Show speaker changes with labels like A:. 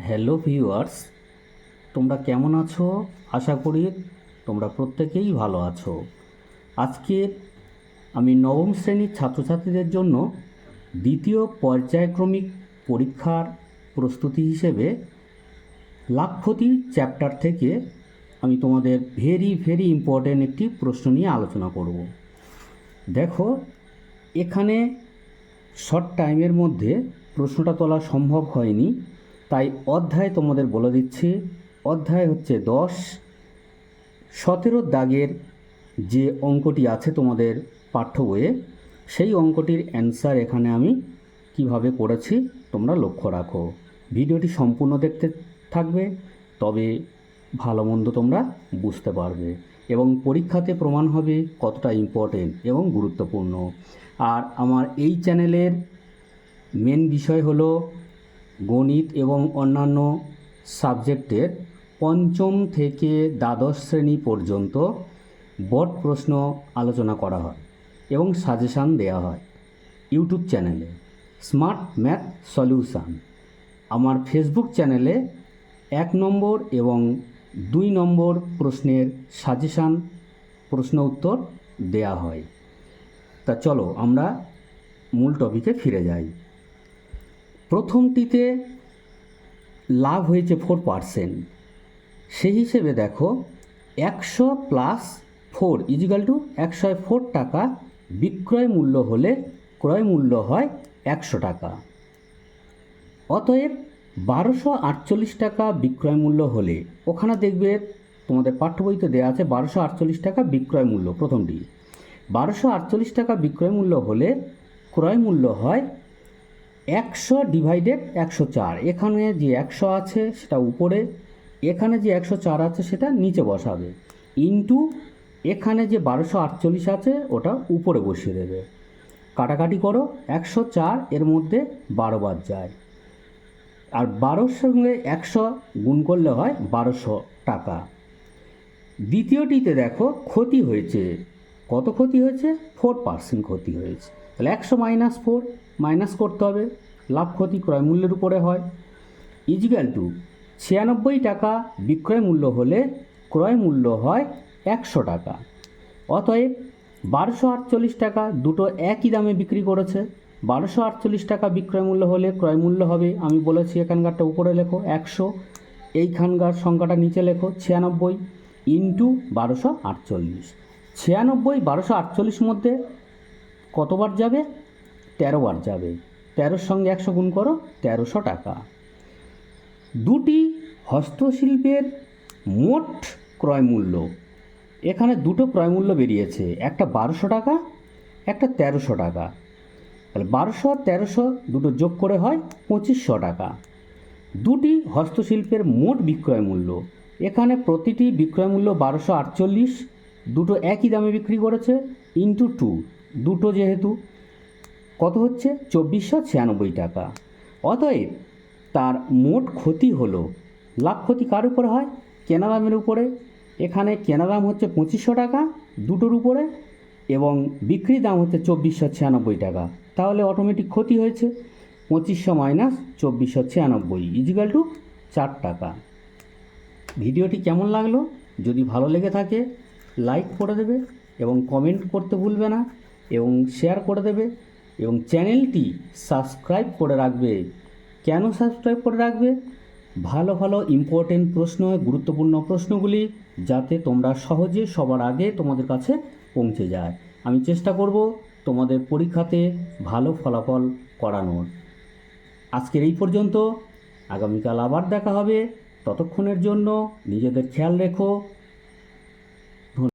A: Hello viewers, তোমরা কেমন আছো? আশা করি তোমরা প্রত্যেকেই ভালো আছো। আজকে আমি নবম শ্রেণীর ছাত্রছাত্রীদের জন্য দ্বিতীয় পর্যায়ক্রমিক পরীক্ষার প্রস্তুতি হিসেবে লাখপতি চ্যাপ্টার থেকে আমি তোমাদের ভেরি ইম্পর্ট্যান্ট একটি প্রশ্ন নিয়ে আলোচনা করব। দেখো, এখানে শর্ট টাইমের মধ্যে প্রশ্নটা তোলা সম্ভব হয়নি, তাই অধ্যায় তোমাদের বলে দিচ্ছি। অধ্যায় হচ্ছে 10। 17 দাগের যে অঙ্কটি আছে তোমাদের পাঠ্য বইয়ে, সেই অঙ্কটির অ্যান্সার এখানে আমি কিভাবে করেছি তোমরা লক্ষ্য রাখো। ভিডিওটি সম্পূর্ণ দেখতে থাকবে, তবে ভালো মন্দ তোমরা বুঝতে পারবে এবং পরীক্ষাতে প্রমাণ হবে কতটা ইম্পর্টেন্ট এবং গুরুত্বপূর্ণ। আর আমার এই চ্যানেলের মেন বিষয় হলো গণিত এবং অন্যান্য সাবজেক্টের পঞ্চম থেকে দ্বাদশ শ্রেণী পর্যন্ত বোর্ড প্রশ্ন আলোচনা করা হয় এবং সাজেশান দেওয়া হয় ইউটিউব চ্যানেলে স্মার্ট ম্যাথ সলিউশান। আমার ফেসবুক চ্যানেলে 1 নম্বর এবং 2 নম্বর প্রশ্নের সাজেশান প্রশ্ন উত্তর দেয়া হয়। তা চলো আমরা মূল টপিকে ফিরে যাই। প্রথমটিতে লাভ হয়েছে 4%। সেই হিসেবে দেখো 100 প্লাস 4 ইজিক্যাল টু 104 টাকা বিক্রয় মূল্য হলে ক্রয় মূল্য হয় 100 টাকা। অতএব 1248 টাকা বিক্রয় মূল্য হলে, ওখানে দেখবে তোমাদের পাঠ্য বইতে দেওয়া আছে 1248 টাকা বিক্রয় মূল্য। প্রথমটি 1248 টাকা বিক্রয় মূল্য হলে ক্রয় মূল্য হয় 100 ডিভাইডেড 104। এখানে যে 100 আছে সেটা উপরে, এখানে যে 104 আছে সেটা নিচে বসাবে, ইন্টু এখানে যে 1248 আছে ওটা উপরে বসিয়ে দেবে। কাটাকাটি করো, 104 এর মধ্যে 12 বার যায়, আর 12-র সঙ্গে 100 গুণ করলে হয় 1200 টাকা। দ্বিতীয়টিতে দেখো ক্ষতি হয়েছে। কত ক্ষতি হয়েছে? 4% ক্ষতি হয়েছে। তাহলে 100 মাইনাস 4 মাইনাস করতে হবে, লাভ ক্ষতি ক্রয় মূল্যের উপরে হয়, ইজিক্যাল টু 96 টাকা বিক্রয় মূল্য হলে ক্রয় মূল্য হয় 100 টাকা। অতএব 1248 টাকা, দুটো একই দামে বিক্রি করেছে। 1248 টাকা বিক্রয় মূল্য হলে ক্রয় মূল্য হবে, আমি বলেছি এখানকারটা উপরে লেখো 100, এইখানকার সংখ্যাটা নিচে লেখো 96 ইন্টু 1248। 96 1248 মধ্যে কতবার যাবে? 13 বার যাবে। 13-র সঙ্গে 100 গুণ করো, 1300 টাকা। দুটি হস্তশিল্পের মোট ক্রয় মূল্য, এখানে দুটো ক্রয় মূল্য বেরিয়েছে, একটা 1200 টাকা, একটা 1300 টাকা। তাহলে 1200 আর 1300 দুটো যোগ করে হয় 2500 টাকা। দুটি হস্তশিল্পের মোট বিক্রয় মূল্য, এখানে প্রতিটি বিক্রয় মূল্য 1248, দুটো একই দামে বিক্রি করেছে, ইন্টু 2, দুটো যেহেতু কত হচ্ছে 2496 টাকা। অতএব তার মোট ক্ষতি হলো, লাভ ক্ষতি কার উপরে হয়? কেনা দামের উপরে। এখানে কেনা দাম হচ্ছে 2500 টাকা দুটোর উপরে এবং বিক্রি দাম হচ্ছে 2496 টাকা। তাহলে অটোমেটিক ক্ষতি হয়েছে 2500 মাইনাস 2496 ইজিক্যাল টু 4 টাকা। ভিডিওটি কেমন লাগলো? যদি ভালো লেগে থাকে লাইক করে দেবে এবং কমেন্ট করতে ভুলবে না এবং শেয়ার করে দেবে এবং চ্যানেলটি সাবস্ক্রাইব করে রাখবে। কেন সাবস্ক্রাইব করে রাখবে? ভালো ইম্পর্টেন্ট প্রশ্ন, গুরুত্বপূর্ণ প্রশ্নগুলি যাতে তোমরা সহজে সবার আগে তোমাদের কাছে পৌঁছে যায়। আমি চেষ্টা করব তোমাদের পরীক্ষাতে ভালো ফলাফল করানোর। আজকের এই পর্যন্ত, আগামীকাল আবার দেখা হবে। ততক্ষণের জন্য নিজেদের খেয়াল রেখো।